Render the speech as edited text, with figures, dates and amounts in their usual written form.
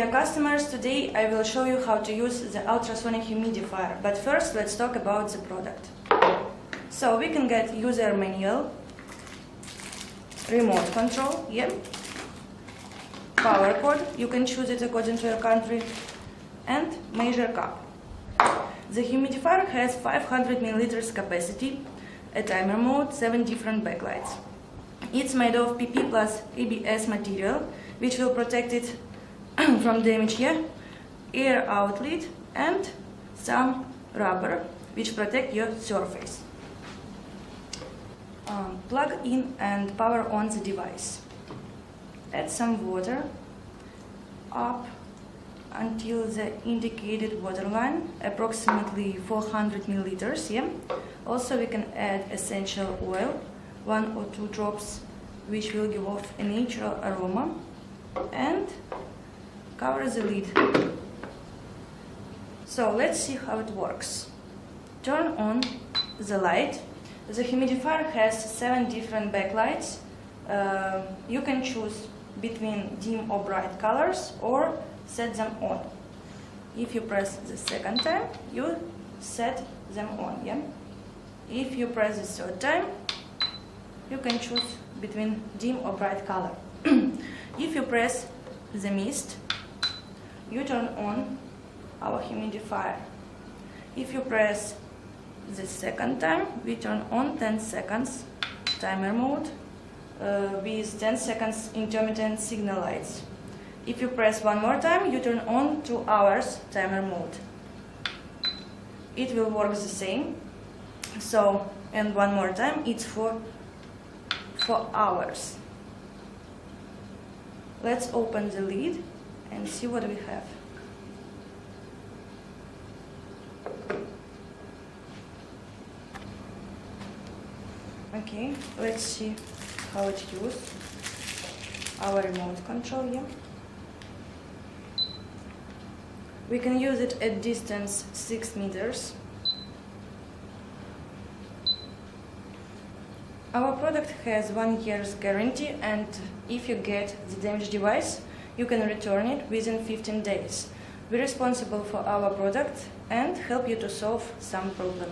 dear customers, today I will show you how to use the ultrasonic humidifier. But first, let's talk about the product. So we can get user manual, remote control, power cord, you can choose it according to your country, and measure cup. The humidifier has 500 milliliters capacity, a timer mode, 7 different backlights. It's made of PP plus ABS material, which will protect it from damage here, air outlet, and some rubber, which protect your surface. Plug in and power on the device. Add some water up until the indicated water line, approximately 400 milliliters. Also, we can add essential oil, 1 or 2 drops, which will give off a natural aroma, and cover the lid. So let's see how it works. Turn on the light. The humidifier has 7 different backlights. You can choose between dim or bright colors or set them on. If you press the second time, you set them on. If you press the third time, you can choose between dim or bright color. If you press the mist, you turn on our humidifier. If you press the second time, we turn on 10 seconds timer mode with 10 seconds intermittent signal lights. If you press one more time, you turn on 2 hours timer mode. It will work the same. So, and one more time, it's for 4 hours. Let's open the lid and see what we have. Okay, let's see how it uses our remote control here. We can use it at distance 6 meters. Our product has 1 year's guarantee, and if you get the damaged device, you can return it within 15 days. We're responsible for our product and help you to solve some problem.